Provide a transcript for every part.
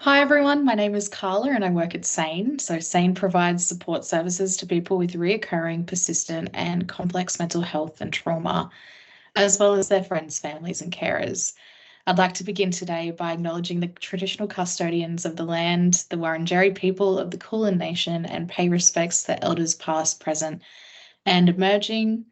Hi everyone, my name is Carla and I work at SANE. So SANE provides support services to people with reoccurring, persistent and complex mental health and trauma, as well as their friends, families and carers. I'd like to begin today by acknowledging the traditional custodians of the land, the Wurundjeri people of the Kulin Nation, and pay respects to elders past, present and emerging,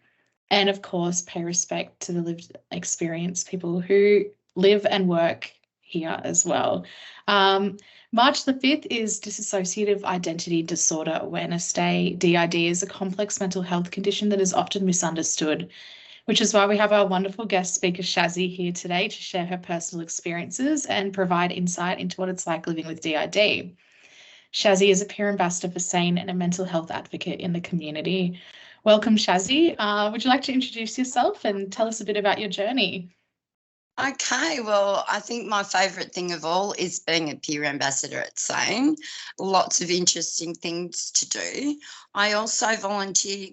and of course pay respect to the lived experience people who live and work here as well. Um, March the 5th is Dissociative Identity Disorder Awareness Day. DID is a complex mental health condition that is often misunderstood, which is why we have our wonderful guest speaker Shazzy here today to share her personal experiences and provide insight into what it's like living with DID. Shazzy is a peer ambassador for SANE and a mental health advocate in the community. Welcome, Shazzy. Would you like to introduce yourself and tell us a bit about your journey? Okay, well, I think my favourite thing of all is being a peer ambassador at SANE. Lots of interesting things to do. I also volunteer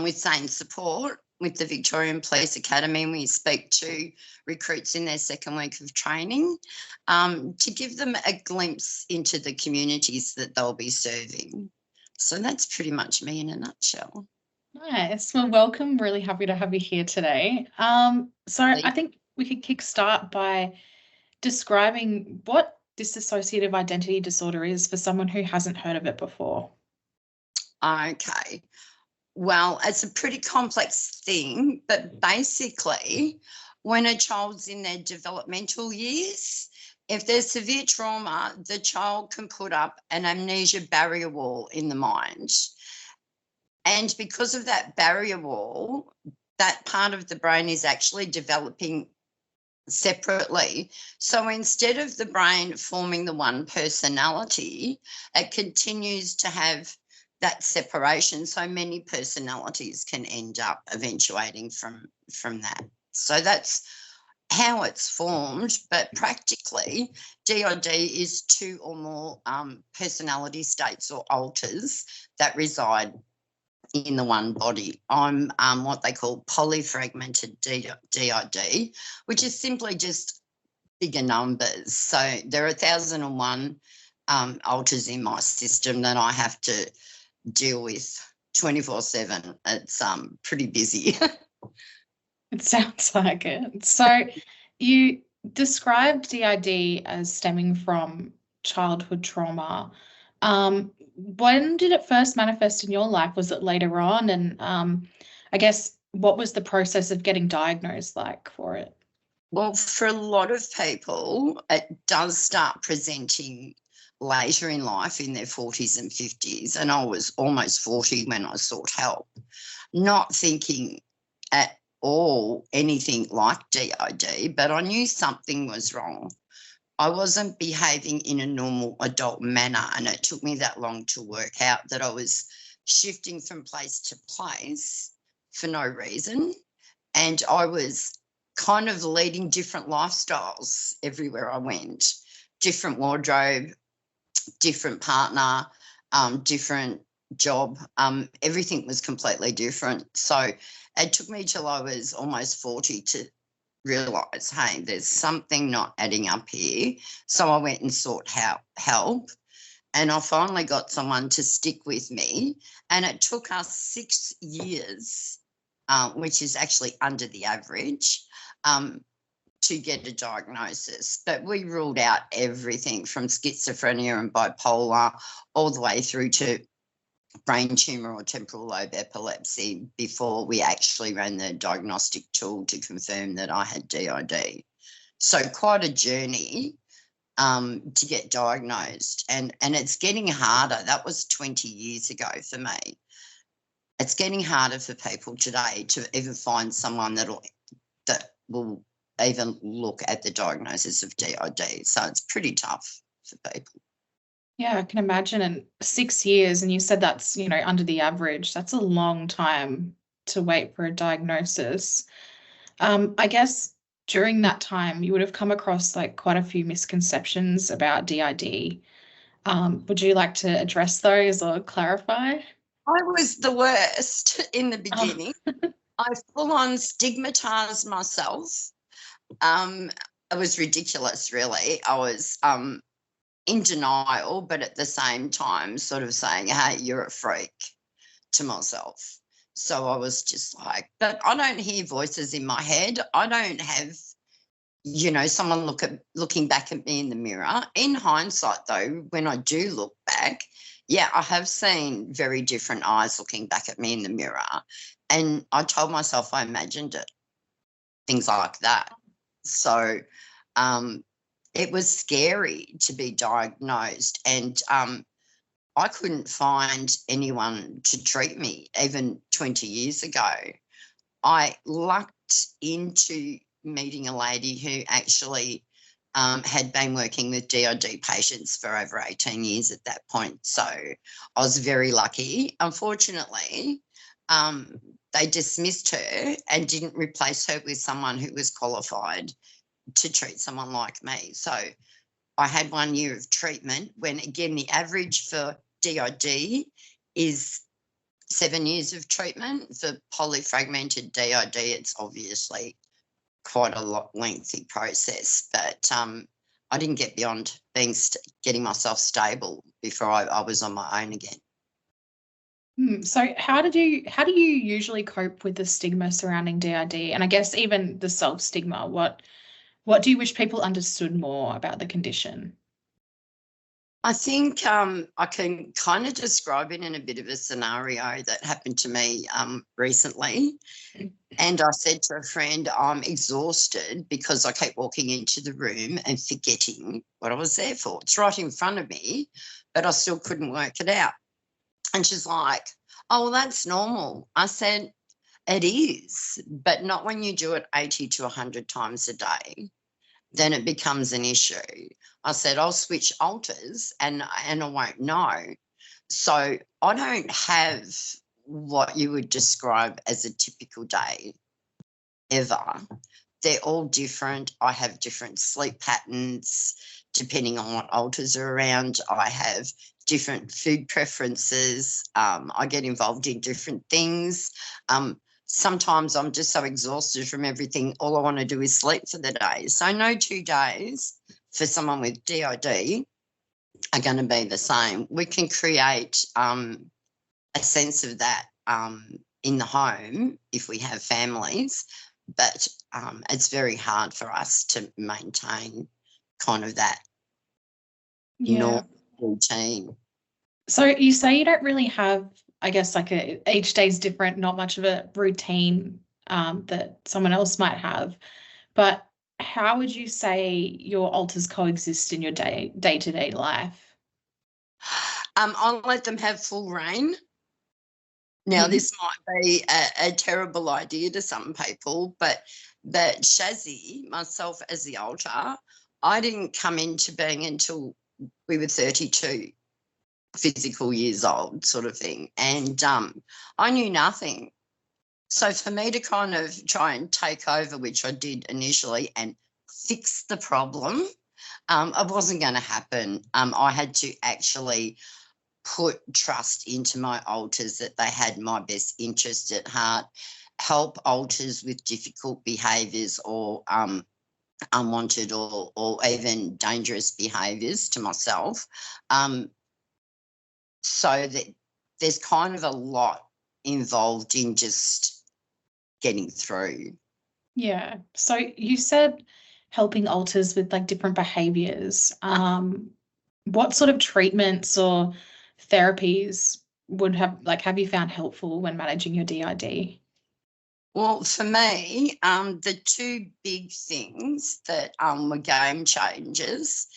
with SANE Support with the Victorian Police Academy, and we speak to recruits in their second week of training to give them a glimpse into the communities that they'll be serving. So that's pretty much me in a nutshell. Nice. Well, welcome. Really happy to have you here today. So I think we could kick start by describing what dissociative identity disorder is for someone who hasn't heard of it before. Okay. Well, it's a pretty complex thing, but basically, when a child's in their developmental years, if there's severe trauma, the child can put up an amnesia barrier wall in the mind. And because of that barrier wall, that part of the brain is actually developing separately. So instead of the brain forming the one personality, it continues to have that separation. So many personalities can end up eventuating from that. So that's how it's formed, but practically DID is two or more personality states or alters that reside in the one body. I'm what they call polyfragmented DID, which is simply just bigger numbers. So there are 1,001 alters in my system that I have to deal with 24/7. It's pretty busy. It sounds like it. So you described DID as stemming from childhood trauma. When did it first manifest in your life? Was it later on? And I guess what was the process of getting diagnosed like for it? Well, for a lot of people, it does start presenting later in life in their 40s and 50s. And I was almost 40 when I sought help, not thinking at all anything like DID, but I knew something was wrong. I wasn't behaving in a normal adult manner, and it took me that long to work out that I was shifting from place to place for no reason. And I was kind of leading different lifestyles everywhere I went, different wardrobe, different partner, different job. Everything was completely different. So it took me till I was almost 40 to realise, hey, there's something not adding up here. So I went and sought help. And I finally got someone to stick with me. And it took us 6 years, which is actually under the average, to get a diagnosis. But we ruled out everything from schizophrenia and bipolar all the way through to brain tumour or temporal lobe epilepsy before we actually ran the diagnostic tool to confirm that I had DID. So quite a journey to get diagnosed. And it's getting harder. That was 20 years ago for me. It's getting harder for people today to even find someone that will even look at the diagnosis of DID. So it's pretty tough for people. Yeah, I can imagine. And 6 years, and you said that's, under the average. That's a long time to wait for a diagnosis. I guess during that time, you would have come across like quite a few misconceptions about DID. Would you like to address those or clarify? I was the worst in the Oh, beginning. I full on stigmatized myself. It was ridiculous, really. I was in denial, but at the same time sort of saying, hey, you're a freak to myself. So I was just like, but I don't hear voices in my head. I don't have, someone looking back at me in the mirror. In hindsight, though, when I do look back, yeah, I have seen very different eyes looking back at me in the mirror. And I told myself I imagined it, things like that. So it was scary to be diagnosed, and I couldn't find anyone to treat me even 20 years ago. I lucked into meeting a lady who actually had been working with DID patients for over 18 years at that point. So I was very lucky. Unfortunately, they dismissed her and didn't replace her with someone who was qualified to treat someone like me. So I had 1 year of treatment when, again, the average for DID is 7 years of treatment. For polyfragmented DID, it's obviously quite a lengthy process, but I didn't get beyond getting myself stable before I was on my own again. So how do you usually cope with the stigma surrounding DID, and I guess even the self-stigma? What do you wish people understood more about the condition? I think I can kind of describe it in a bit of a scenario that happened to me recently. And I said to a friend, I'm exhausted because I keep walking into the room and forgetting what I was there for. It's right in front of me, but I still couldn't work it out. And she's like, oh, well, that's normal. I said, it is, but not when you do it 80 to 100 times a day. Then it becomes an issue. I said, I'll switch alters and I won't know. So I don't have what you would describe as a typical day ever. They're all different. I have different sleep patterns depending on what alters are around. I have different food preferences. I get involved in different things. Sometimes I'm just so exhausted from everything, all I want to do is sleep for the day. So no 2 days for someone with DID are going to be the same. We can create a sense of that in the home if we have families, but it's very hard for us to maintain kind of that normal routine. So you say you don't really have, I guess, like each day's different, not much of a routine that someone else might have. But how would you say your alters coexist in your day-to-day life? I'll let them have full reign. Now, this might be a terrible idea to some people, but Shazzy, myself as the alter, I didn't come into being until we were 32 physical years old, sort of thing. And I knew nothing. So for me to kind of try and take over, which I did initially, and fix the problem, it wasn't going to happen. I had to actually put trust into my alters that they had my best interest at heart, help alters with difficult behaviours or unwanted or even dangerous behaviours to myself. So that there's kind of a lot involved in just getting through. Yeah. So you said helping alters with like different behaviors. What sort of treatments or therapies have you found helpful when managing your DID? Well, for me, the 2 big things that were game changers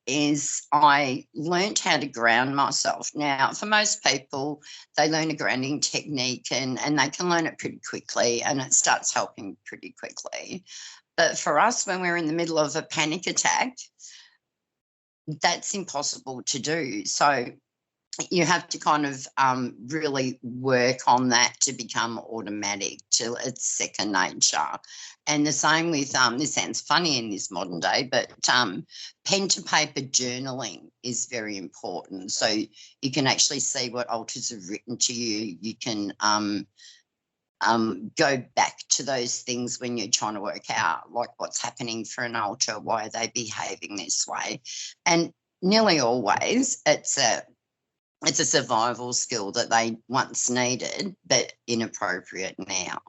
is I learned how to ground myself. Now, for most people, they learn a grounding technique and they can learn it pretty quickly and it starts helping pretty quickly. But for us, when we're in the middle of a panic attack, that's impossible to do. So you have to kind of really work on that to become automatic, till it's second nature. And the same with, this sounds funny in this modern day, but pen to paper journaling is very important. So you can actually see what alters have written to you. You can go back to those things when you're trying to work out like what's happening for an alter, why are they behaving this way. And nearly always it's a survival skill that they once needed, but inappropriate now.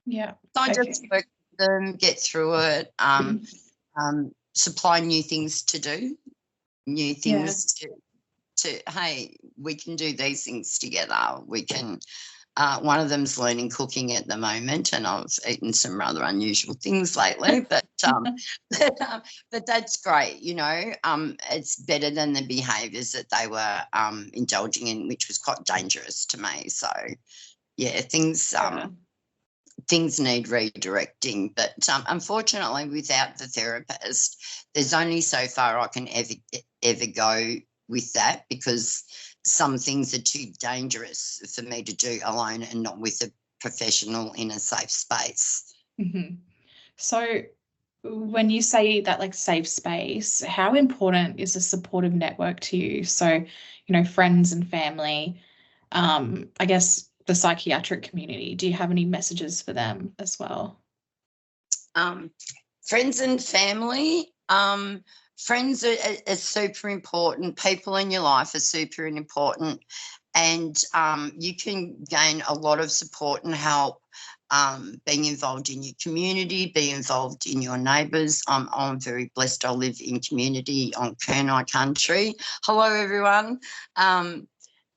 Yeah. So I Okay. just work with them, get through it, supply new things to do, new things to hey, we can do these things together. We can. One of them's learning cooking at the moment, and I've eaten some rather unusual things lately, but but that's great. You know, it's better than the behaviours that they were indulging in, which was quite dangerous to me. So, yeah, things need redirecting, but unfortunately, without the therapist, there's only so far I can ever go with that, because some things are too dangerous for me to do alone and not with a professional in a safe space. Mm-hmm. So when you say that, like, safe space, how important is a supportive network to you? So, you know, friends and family, I guess the psychiatric community, do you have any messages for them as well? Friends and family, friends are super important. People in your life are super important, and you can gain a lot of support and help being involved in your community, be involved in your neighbours. I'm very blessed. I live in community on Kurnai country. Hello, everyone.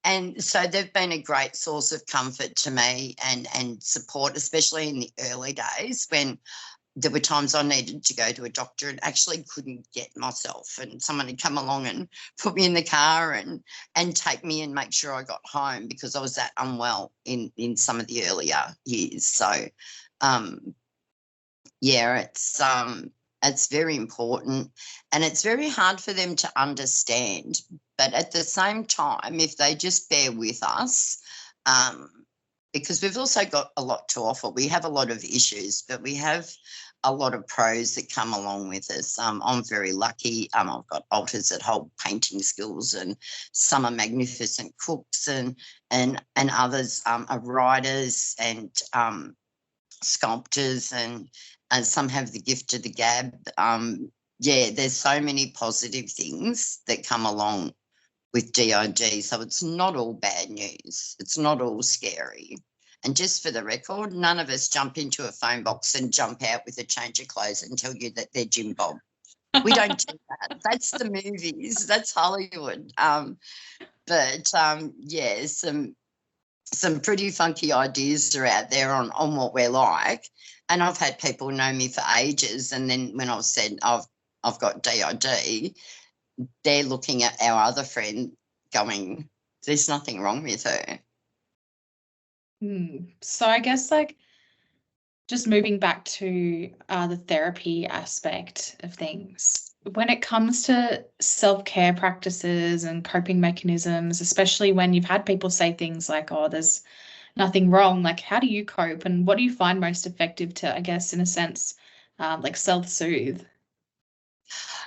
And so they've been a great source of comfort to me and support, especially in the early days when there were times I needed to go to a doctor and actually couldn't get myself, and someone had come along and put me in the car and take me and make sure I got home, because I was that unwell in some of the earlier years. So, yeah, it's very important, and it's very hard for them to understand. But at the same time, if they just bear with us, because we've also got a lot to offer. We have a lot of issues, but we have a lot of pros that come along with us. I'm very lucky. I've got alters that hold painting skills, and some are magnificent cooks, and others are writers and sculptors, and some have the gift of the gab. Yeah, there's so many positive things that come along with DID. So it's not all bad news. It's not all scary. And just for the record, none of us jump into a phone box and jump out with a change of clothes and tell you that they're Jim Bob. We don't do that. That's the movies. That's Hollywood. But yeah, some pretty funky ideas are out there on what we're like. And I've had people know me for ages. And then when I've said I've got DID, they're looking at our other friend going, there's nothing wrong with her. So I guess, like, just moving back to the therapy aspect of things, when it comes to self-care practices and coping mechanisms, especially when you've had people say things like, oh, there's nothing wrong, like, how do you cope, and what do you find most effective to, I guess, in a sense, like, self-soothe?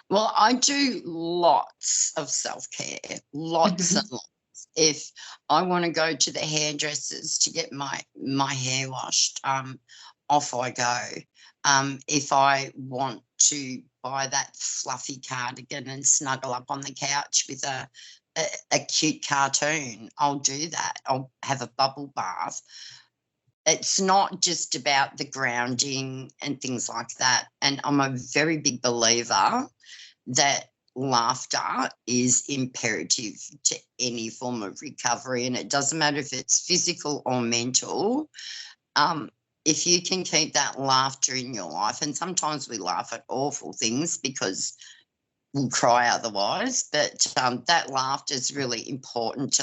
Well, I do lots of self-care, lots and lots. If I want to go to the hairdressers to get my hair washed, off I go. If I want to buy that fluffy cardigan and snuggle up on the couch with a cute cartoon, I'll do that. I'll have a bubble bath. It's not just about the grounding and things like that. And I'm a very big believer that laughter is imperative to any form of recovery, and it doesn't matter if it's physical or mental. If you can keep that laughter in your life, and sometimes we laugh at awful things because we'll cry otherwise, but that laughter is really important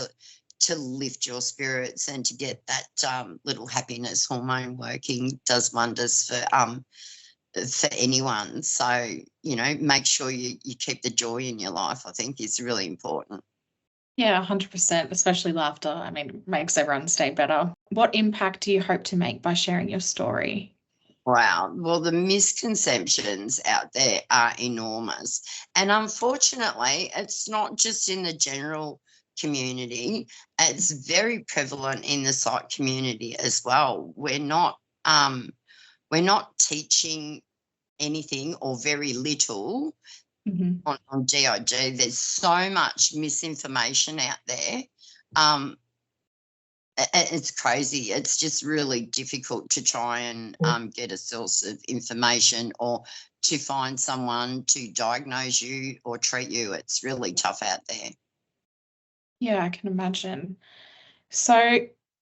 to lift your spirits and to get that little happiness hormone working. Does wonders for anyone. So, you know, make sure you keep the joy in your life, I think, is really important. Yeah, 100%, especially laughter. I mean, makes everyone stay better. What impact do you hope to make by sharing your story? Wow. Well, the misconceptions out there are enormous. And unfortunately, it's not just in the general community, it's very prevalent in the psych community as well. We're not teaching anything or very little on DID. There's so much misinformation out there. It's crazy. It's just really difficult to try and get a source of information or to find someone to diagnose you or treat you. It's really tough out there. Yeah, I can imagine. So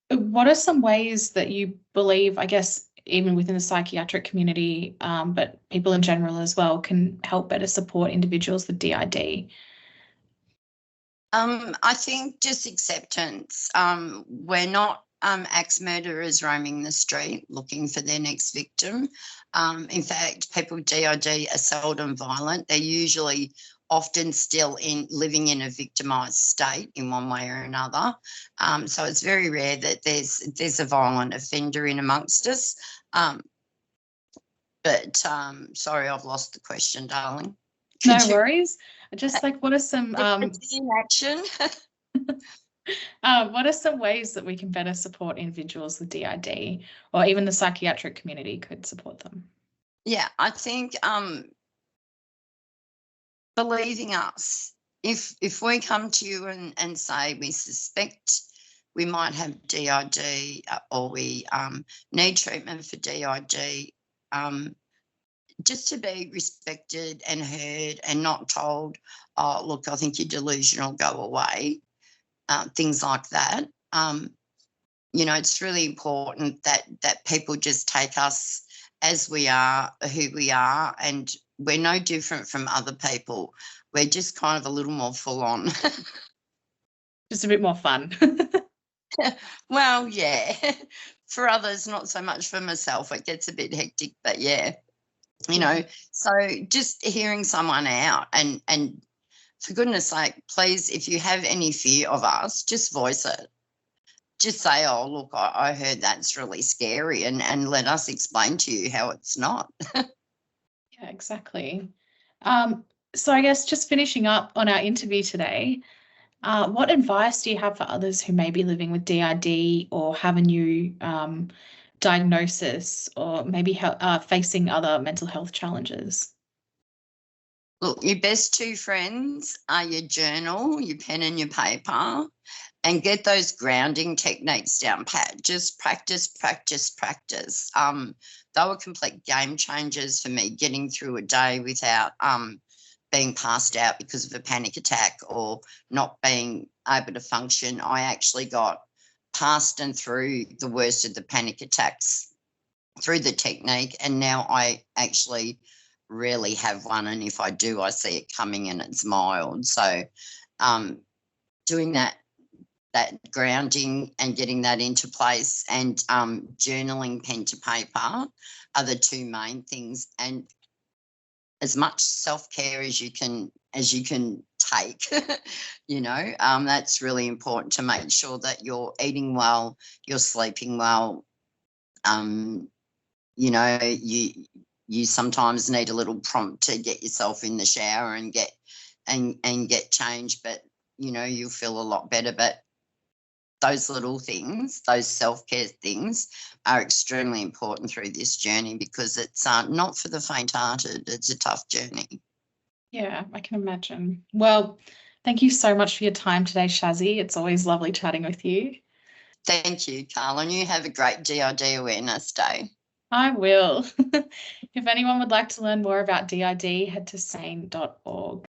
what are some ways that you believe, I guess, even within the psychiatric community, but people in general as well, can help better support individuals with DID? I think just acceptance. We're not axe murderers roaming the street looking for their next victim. In fact, people with DID are seldom violent. They're usually often still living in a victimised state in one way or another. So it's very rare that there's a violent offender in amongst us. Sorry, I've lost the question, darling. No worries. Just like, what are some action? what are some ways that we can better support individuals with DID, or even the psychiatric community could support them? Yeah, I think believing us. If we come to you and say we suspect we might have DID or we need treatment for DID, just to be respected and heard and not told, oh, look, I think you're delusional, go away, things like that. It's really important that people just take us as we are, who we are, and we're no different from other people. We're just kind of a little more full on. Just a bit more fun. Well, yeah. For others, not so much. For myself, it gets a bit hectic, but yeah. So just hearing someone out and for goodness sake, please, if you have any fear of us, just voice it. Just say, oh, look, I heard that's really scary, and let us explain to you how it's not. Yeah, exactly. So I guess just finishing up on our interview today, what advice do you have for others who may be living with DID or have a new diagnosis, or maybe facing other mental health challenges? Look, your best two friends are your journal, your pen and your paper, and get those grounding techniques down pat. Just practice, practice, practice. They were complete game changers for me, getting through a day without being passed out because of a panic attack or not being able to function. I actually got past and through the worst of the panic attacks through the technique, and now I actually rarely have one, and if I do, I see it coming and it's mild. So doing that grounding and getting that into place, and journaling, pen to paper, are the two main things, and as much self-care as you can take. That's really important, to make sure that you're eating well, you're sleeping well. You sometimes need a little prompt to get yourself in the shower and get changed, but you'll feel a lot better. But those little things, those self-care things, are extremely important through this journey, because it's not for the faint-hearted. It's a tough journey. Yeah, I can imagine. Well, thank you so much for your time today, Shazzy. It's always lovely chatting with you. Thank you, Carla, and you have a great DID Awareness Day. I will. If anyone would like to learn more about DID, head to sane.org.